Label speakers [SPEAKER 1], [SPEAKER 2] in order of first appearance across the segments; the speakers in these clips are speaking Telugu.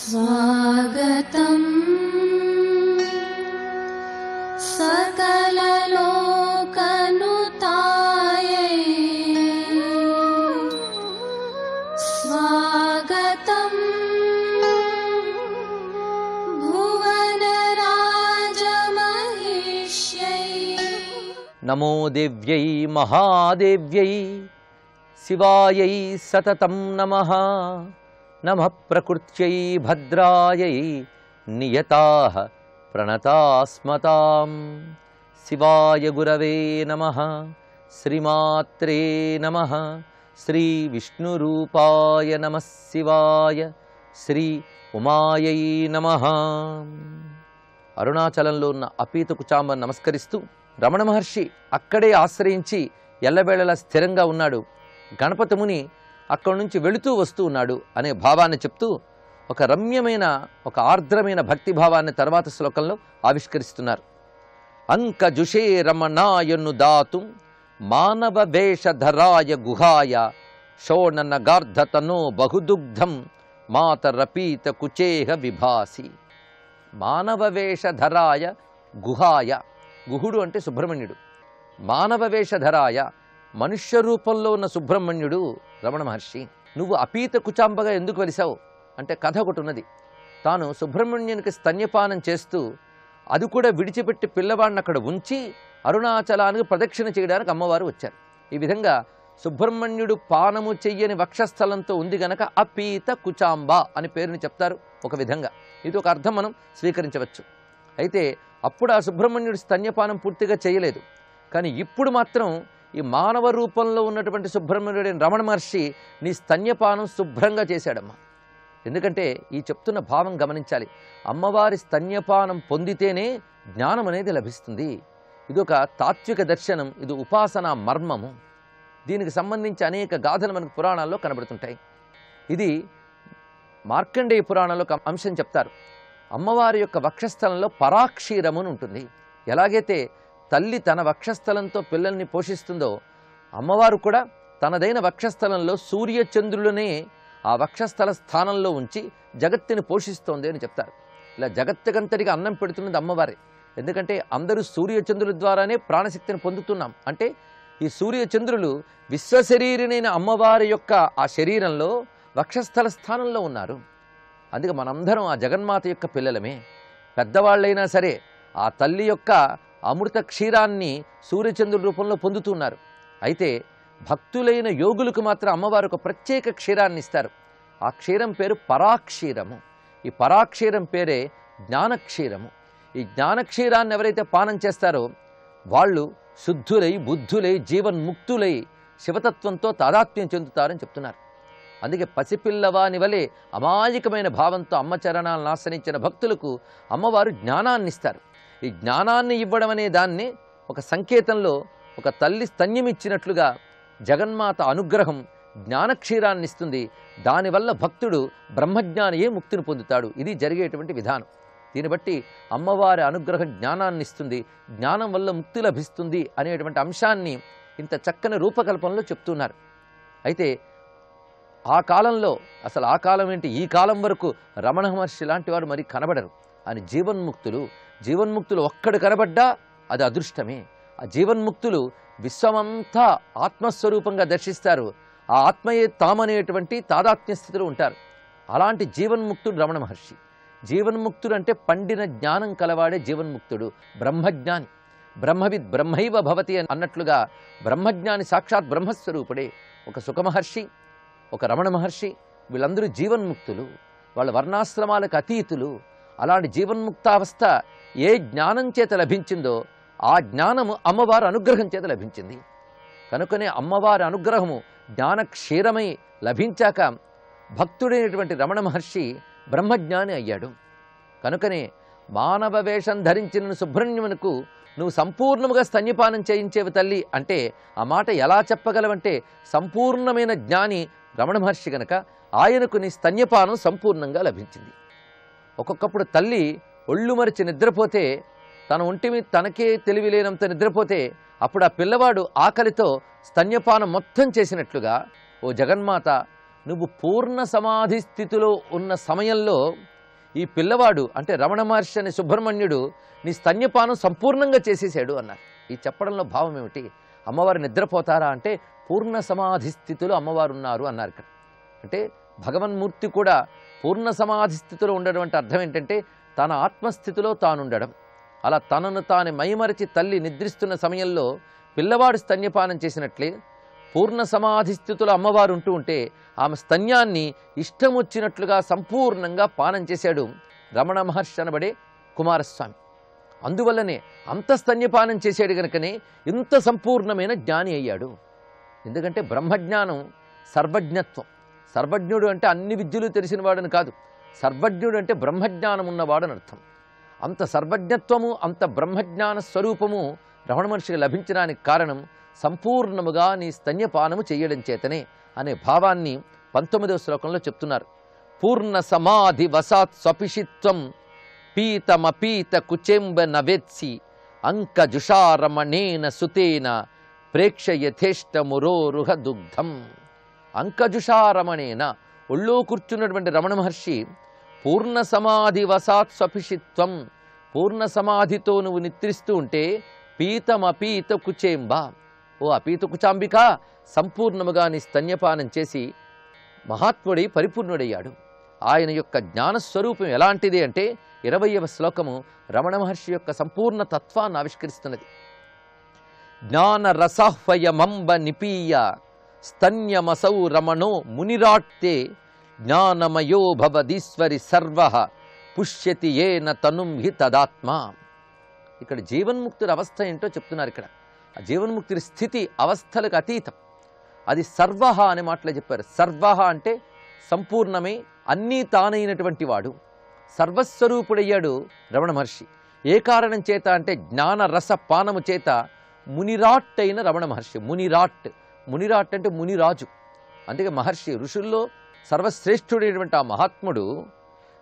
[SPEAKER 1] स्वागतं सकललोकनुतायै स्वागतं भुवनराजमहिष्यै।
[SPEAKER 2] नमो देव्यै महादेव्यै शिवायै सततं नमः। नमः प्रकृत्यै भद्रायै नियताः प्रणतास्मतां। शिवाय गुरवे नमः। श्रीमात्रे नमः। श्री विष्णुरूपाय नमः शिवाय। श्री उमायै नमः। అరుణాచలంలో ఉన్న అపీత కుచాంబ నమస్కరిస్తూ రమణ మహర్షి అక్కడే ఆశ్రయించి ఎల్లవేళలా స్థిరంగా ఉన్నాడు. గణపతి ముని అక్కడి నుంచి వెళుతూ వస్తూ ఉన్నాడు అనే భావాన్ని చెప్తూ ఒక రమ్యమైన ఒక ఆర్ద్రమైన భక్తిభావాన్ని తర్వాత శ్లోకంలో ఆవిష్కరిస్తున్నారు. అంకజుషే రమణాయను దాతుం మానవ వేషధరాయ గుహాయ షోణనగార్ధతనో బహుదుగ్ధం మాతరపీత కుచేహ విభాసి. మానవ వేషధరాయ గుహాయ, గుహుడు అంటే సుబ్రహ్మణ్యుడు. మానవ వేషధరాయ, మనుష్య రూపంలో ఉన్న సుబ్రహ్మణ్యుడు రమణ మహర్షి. నువ్వు అపీత కుచాంబగా ఎందుకు వెలిసావు అంటే కథ ఒకటి ఉన్నది. తాను సుబ్రహ్మణ్యునికి స్తన్యపానం చేస్తూ అది కూడా విడిచిపెట్టి పిల్లవాడిని అక్కడ ఉంచి అరుణాచలానికి ప్రదక్షిణ చేయడానికి అమ్మవారు వచ్చారు. ఈ విధంగా సుబ్రహ్మణ్యుడు పానము చెయ్యని వక్షస్థలంతో ఉంది గనక అపీత కుచాంబ అని పేరుని చెప్తారు. ఒక విధంగా ఇది ఒక అర్థం మనం స్వీకరించవచ్చు. అయితే అప్పుడు ఆ సుబ్రహ్మణ్యుడు స్తన్యపానం పూర్తిగా చేయలేదు. కానీ ఇప్పుడు మాత్రం ఈ మానవ రూపంలో ఉన్నటువంటి సుబ్రహ్మణ్యుడైన రమణ మహర్షి నీ స్తన్యపానం శుభ్రంగా చేశాడమ్మా. ఎందుకంటే ఈ చెప్తున్న భావం గమనించాలి. అమ్మవారి స్తన్యపానం పొందితేనే జ్ఞానం అనేది లభిస్తుంది. ఇది ఒక తాత్విక దర్శనం, ఇది ఉపాసనా మర్మము. దీనికి సంబంధించి అనేక గాథలు మనకు పురాణాల్లో కనబడుతుంటాయి. ఇది మార్కండేయ పురాణంలో ఒక అంశం చెప్తారు. అమ్మవారి యొక్క వక్షస్థలంలో పరాక్షీరము అని ఉంటుంది. ఎలాగైతే తల్లి తన వక్షస్థలంతో పిల్లల్ని పోషిస్తుందో అమ్మవారు కూడా తనదైన వక్షస్థలంలో సూర్యచంద్రులనే ఆ వక్షస్థల స్థానంలో ఉంచి జగత్తుని పోషిస్తోంది అని చెప్తారు. ఇలా జగత్తుకంతటిగా అన్నం పెడుతున్నది అమ్మవారే. ఎందుకంటే అందరూ సూర్యచంద్రుల ద్వారానే ప్రాణశక్తిని పొందుతున్నాం. అంటే ఈ సూర్యచంద్రులు విశ్వశరీరినైన అమ్మవారి యొక్క ఆ శరీరంలో వక్షస్థల స్థానంలో ఉన్నారు. అందుకే మనందరం ఆ జగన్మాత యొక్క పిల్లలమే. పెద్దవాళ్ళైనా సరే ఆ తల్లి యొక్క అమృత క్షీరాన్ని సూర్యచంద్రుల రూపంలో పొందుతున్నారు. అయితే భక్తులైన యోగులకు మాత్రం అమ్మవారు ఒక ప్రత్యేక క్షీరాన్ని ఇస్తారు. ఆ క్షీరం పేరు పరాక్షీరము. ఈ పరాక్షీరం పేరే జ్ఞానక్షీరము. ఈ జ్ఞానక్షీరాన్ని ఎవరైతే పానం చేస్తారో వాళ్ళు శుద్ధులై బుద్ధులై జీవన్ముక్తులై శివతత్వంతో తాదాత్మ్యం చెందుతారని చెప్తున్నారు. అందుకే పసిపిల్లవాని వలె అమాయకమైన భావంతో అమ్మ చరణాలను ఆశ్రయించిన భక్తులకు అమ్మవారు జ్ఞానాన్ని ఇస్తారు. ఈ జ్ఞానాన్ని ఇవ్వడం అనే దాన్ని ఒక సంకేతంలో ఒక తల్లి స్తన్యం ఇచ్చినట్లుగా జగన్మాత అనుగ్రహం జ్ఞానక్షీరాన్ని ఇస్తుంది. దానివల్ల భక్తుడు బ్రహ్మజ్ఞానియే ముక్తిని పొందుతాడు. ఇది జరిగేటువంటి విధానం. దీన్ని బట్టి అమ్మవారి అనుగ్రహం జ్ఞానాన్ని ఇస్తుంది, జ్ఞానం వల్ల ముక్తి లభిస్తుంది అనేటువంటి అంశాన్ని ఇంత చక్కని రూపకల్పనలో చెప్తున్నారు. అయితే ఆ కాలంలో అసలు ఆ కాలం ఏంటి, ఈ కాలం వరకు రమణ మహర్షి లాంటి వారు మరి కనబడరు. అని జీవన్ముక్తులు ఒక్కడు కనబడ్డా అది అదృష్టమే. ఆ జీవన్ముక్తులు విశ్వమంతా ఆత్మస్వరూపంగా దర్శిస్తారు. ఆ ఆత్మయే తామనేటువంటి తాదాత్మ్య స్థితిలో ఉంటారు. అలాంటి జీవన్ముక్తుడు రమణ మహర్షి. జీవన్ముక్తుడు అంటే పండిన జ్ఞానం కలవాడే జీవన్ముక్తుడు, బ్రహ్మజ్ఞాని. బ్రహ్మవిద్ బ్రహ్మైవ భవతి అన్నట్లుగా బ్రహ్మజ్ఞాని సాక్షాత్ బ్రహ్మస్వరూపుడే. ఒక సుఖమహర్షి, ఒక రమణ మహర్షి, వీళ్ళందరూ జీవన్ముక్తులు. వాళ్ళ వర్ణాశ్రమాలకు అతీతులు. అలాంటి జీవన్ముక్తావస్థ ఏ జ్ఞానం చేత లభించిందో ఆ జ్ఞానము అమ్మవారి అనుగ్రహం చేత లభించింది. కనుకనే అమ్మవారి అనుగ్రహము జ్ఞానక్షీరమై లభించాక భక్తుడైనటువంటి రమణ మహర్షి బ్రహ్మజ్ఞాని అయ్యాడు. కనుకనే మానవ వేషం ధరించిన సుబ్రహ్మణ్యునికి నువ్వు సంపూర్ణముగా స్తన్యపానం చేయించేవి తల్లి అంటే ఆ మాట ఎలా చెప్పగలవంటే సంపూర్ణమైన జ్ఞాని రమణ మహర్షి గనక ఆయనకు నీ స్తన్యపానం సంపూర్ణంగా లభించింది. ఒక్కొక్కప్పుడు తల్లి ఒళ్ళు మరిచి నిద్రపోతే తన ఒంటి మీద తనకే తెలివిలేనంత నిద్రపోతే అప్పుడు ఆ పిల్లవాడు ఆకలితో స్తన్యపానం మొత్తం చేసినట్లుగా ఓ జగన్మాత నువ్వు పూర్ణ సమాధి స్థితిలో ఉన్న సమయంలో ఈ పిల్లవాడు అంటే రమణ మహర్షి అనే సుబ్రహ్మణ్యుడు నీ స్తన్యపానం సంపూర్ణంగా చేసేసాడు అన్నారు. ఈ చెప్పడంలో భావం ఏమిటి? అమ్మవారు నిద్రపోతారా అంటే పూర్ణ సమాధి స్థితిలో అమ్మవారు ఉన్నారు అన్నారు ఇక్కడ. అంటే భగవన్మూర్తి కూడా పూర్ణ సమాధి స్థితిలో ఉండడం అర్థం ఏంటంటే తన ఆత్మస్థితిలో తానుండడం. అలా తనను తాను మైమరచి తల్లి నిద్రిస్తున్న సమయంలో పిల్లవాడు స్తన్యపానం చేసినట్లే పూర్ణ సమాధి స్థితిలో అమ్మవారు ఉంటూ ఉంటే ఆమె స్తన్యాన్ని ఇష్టం వచ్చినట్లుగా సంపూర్ణంగా పానం చేశాడు రమణ మహర్షి అనబడే కుమారస్వామి. అందువల్లనే అంత స్తన్యపానం చేశాడు గనుకనే ఇంత సంపూర్ణమైన జ్ఞాని అయ్యాడు. ఎందుకంటే బ్రహ్మజ్ఞానం సర్వజ్ఞత్వం. సర్వజ్ఞుడు అంటే అన్ని విద్యలు తెలిసినవాడని కాదు, సర్వజ్ఞుడు అంటే బ్రహ్మజ్ఞానం ఉన్నవాడని అర్థం. అంత సర్వజ్ఞత్వము అంత బ్రహ్మజ్ఞాన స్వరూపము రమణ మహర్షికి లభించడానికి కారణం సంపూర్ణముగా నీ స్తన్యపానము చేయడం చేతనే అనే భావాన్ని 19వ శ్లోకంలో చెప్తున్నారు. పూర్ణ సమాధి వసాత్ స్వపిషిత్వం పీతమపీత కుచెంబ నవేత్సి అంకజుషారమణేన సుతేన ప్రేక్ష యథేష్ట మురోరుహ దుగ్ధం. అంకజుషారమణేన ఒళ్ళో కూర్చున్నటువంటి రమణ మహర్షి పూర్ణ సమాధి వసాత్ స్వపిషిత్వం, పూర్ణ సమాధితో నువ్వు నిద్రిస్తూ ఉంటే పీతమపీత కుచేంబ, ఓ అపీత కుచాంబిక సంపూర్ణముగా నీ స్తన్యపానం చేసి మహాత్ముడై పరిపూర్ణుడయ్యాడు. ఆయన యొక్క జ్ఞానస్వరూపం ఎలాంటిది అంటే 20వ శ్లోకము రమణ మహర్షి యొక్క సంపూర్ణ తత్వాన్ని ఆవిష్కరిస్తున్నది. జ్ఞాన రసాహ్వయమంబ నిపీయ స్తన్యమసౌ రమణో మునిరాట్తే జ్ఞానమయో భవదీశ్వరి సర్వ పుష్యతి ఏన తనుం హి తదాత్మ. ఇక్కడ జీవన్ముక్తుడి అవస్థ ఏంటో చెప్తున్నారు. ఇక్కడ ఆ జీవన్ముక్తుడి స్థితి అవస్థలకు అతీతం. అది సర్వహ అనే మాటలో చెప్పారు. సర్వహ అంటే సంపూర్ణమే, అన్నీ తానైనటువంటి వాడు, సర్వస్వరూపుడయ్యాడు రమణ మహర్షి. ఏ కారణం చేత అంటే జ్ఞాన రస పానము చేత మునిరాట్ అయిన రమణ మహర్షి. మునిరాట్, మునిరాట్ అంటే మునిరాజు. అందుకే మహర్షి ఋషుల్లో సర్వశ్రేష్ఠుడైనటువంటి ఆ మహాత్ముడు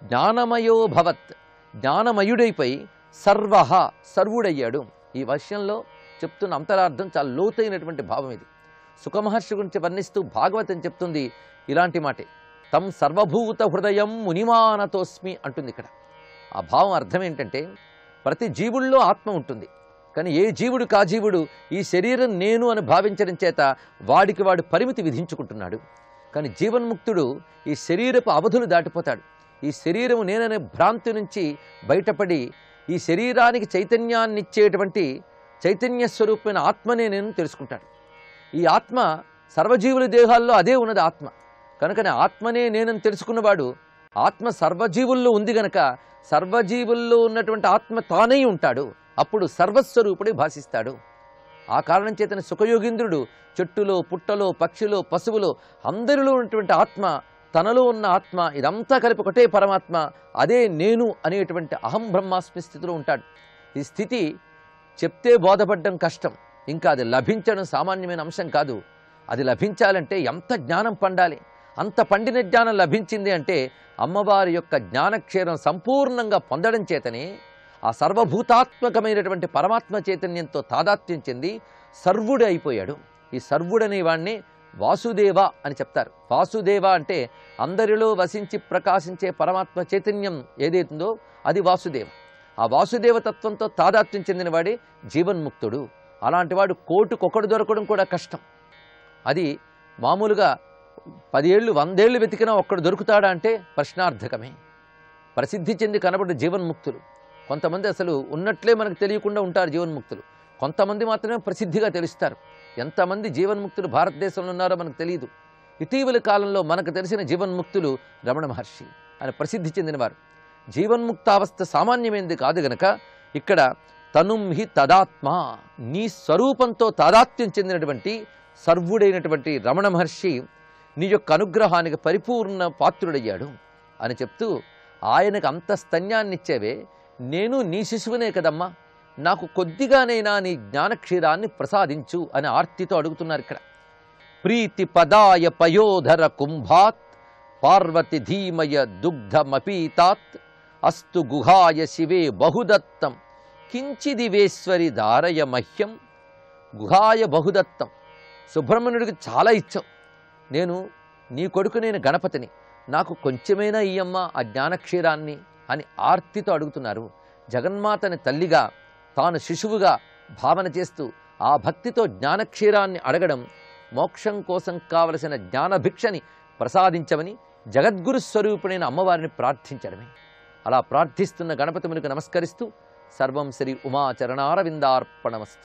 [SPEAKER 2] జ్ఞానమయో భవత్, జ్ఞానమయుడైపోయి సర్వహ సర్వుడయ్యాడు. ఈ విషయంలో చెప్తున్న అంతరార్థం చాలా లోతైనటువంటి భావం ఇది. సుఖమహర్షి గురించి వర్ణిస్తూ భాగవతం చెప్తుంది ఇలాంటి మాటే. తం సర్వభూత హృదయం మునిమానతోస్మి అంటుంది ఇక్కడ. ఆ భావం అర్థం ఏంటంటే ప్రతి జీవుల్లో ఆత్మ ఉంటుంది, కానీ ఏ జీవుడు కాజీవుడు ఈ శరీరం నేను అని భావించడం చేత వాడికి వాడు పరిమితి విధించుకుంటున్నాడు. కానీ జీవన్ముక్తుడు ఈ శరీరపు అవధులు దాటిపోతాడు. ఈ శరీరము నేననే భ్రాంతి నుంచి బయటపడి ఈ శరీరానికి చైతన్యాన్ని ఇచ్చేటువంటి చైతన్య స్వరూపమైన ఆత్మనే నేను తెలుసుకుంటాడు. ఈ ఆత్మ సర్వజీవుల దేహాల్లో అదే ఉన్నది ఆత్మ. కనుకనే ఆత్మనే నేనని తెలుసుకున్నవాడు ఆత్మ సర్వజీవుల్లో ఉంది గనక సర్వజీవుల్లో ఉన్నటువంటి ఆత్మ తానై ఉంటాడు. అప్పుడు సర్వస్వరూపుడే భాషిస్తాడు. ఆ కారణం చేతనే సుఖయోగీంద్రుడు చెట్టులో పుట్టలో పక్షిలో పశువులో అందరిలో ఉన్నటువంటి ఆత్మ, తనలో ఉన్న ఆత్మ ఇదంతా కలిపి ఒకటే పరమాత్మ, అదే నేను అనేటువంటి అహం బ్రహ్మాస్మి స్థితిలో ఉంటాడు. ఈ స్థితి చెప్తే బోధపడడం కష్టం, ఇంకా అది లభించడం సామాన్యమైన అంశం కాదు. అది లభించాలంటే ఎంత జ్ఞానం పండాలి. అంత పండిన జ్ఞానం లభించింది అంటే అమ్మవారి యొక్క జ్ఞానక్షేరం సంపూర్ణంగా పొందడం చేతనే ఆ సర్వభూతాత్మకమైనటువంటి పరమాత్మ చైతన్యంతో తాదాత్మ్యం చెంది సర్వుడు అయిపోయాడు. ఈ సర్వుడనే వాణ్ణి వాసుదేవ అని చెప్తారు. వాసుదేవ అంటే అందరిలో వసించి ప్రకాశించే పరమాత్మ చైతన్యం ఏదైతుందో అది వాసుదేవ. ఆ వాసుదేవ తత్వంతో తాదాత్మ్యం చెందిన వాడే జీవన్ముక్తుడు. అలాంటి వాడు కోటుకొకడు దొరకడం కూడా కష్టం. అది మామూలుగా 10 ఏళ్ళు 100 ఏళ్ళు వెతికినా ఒక్కడు దొరుకుతాడా అంటే ప్రశ్నార్థకమే. ప్రసిద్ధి చెంది కనబడ్డ జీవన్ముక్తులు కొంతమంది అసలు ఉన్నట్లే మనకు తెలియకుండా ఉంటారు జీవన్ముక్తులు. కొంతమంది మాత్రమే ప్రసిద్ధిగా తెలుస్తారు. ఎంతమంది జీవన్ముక్తులు భారతదేశంలో ఉన్నారో మనకు తెలియదు. ఇటీవల కాలంలో మనకు తెలిసిన జీవన్ముక్తులు రమణ మహర్షి అని ప్రసిద్ధి చెందినవారు. జీవన్ముక్తావస్థ సామాన్యమైనది కాదు గనక ఇక్కడ తనుం హి తదాత్మ, నీ స్వరూపంతో తాదాత్మ్యం చెందినటువంటి సర్వుడైనటువంటి రమణ మహర్షి నీ యొక్క అనుగ్రహానికి పరిపూర్ణ పాత్రుడయ్యాడు అని చెప్తూ, ఆయనకు అంత స్తన్యాన్నిచ్చేవే, నేను నీ శిశువునే కదమ్మా, నాకు కొద్దిగానైనా నీ జ్ఞానక్షీరాన్ని ప్రసాదించు అని ఆర్తితో అడుగుతున్నారు ఇక్కడ. ప్రీతి పదాయ పయోధర కుంభాత్ పార్వతి ధీమయ దుగ్ధమపీతాత్ అస్తు గుహాయ శివే బహుదత్తం కించిదివేశ్వరి దారయ మహ్యం. గుహాయ బహుదత్తం, సుబ్రహ్మణ్యుడికి చాలా ఇచ్చావు. నేను నీ కొడుకు, నేను గణపతిని, నాకు కొంచెమైనా ఇయ్యమ్మా ఆ జ్ఞానక్షీరాన్ని అని ఆర్తితో అడుగుతున్నారు. జగన్మాతని తల్లిగా, తాను శిశువుగా భావన చేస్తూ ఆ భక్తితో జ్ఞానక్షీరాన్ని అడగడం, మోక్షం కోసం కావలసిన జ్ఞానభిక్షని ప్రసాదించమని జగద్గురు స్వరూపుడైన అమ్మవారిని ప్రార్థించడమే. అలా ప్రార్థిస్తున్న గణపతి మునికి నమస్కరిస్తూ సర్వం శ్రీ ఉమాచరణారవిందార్పణమస్తు.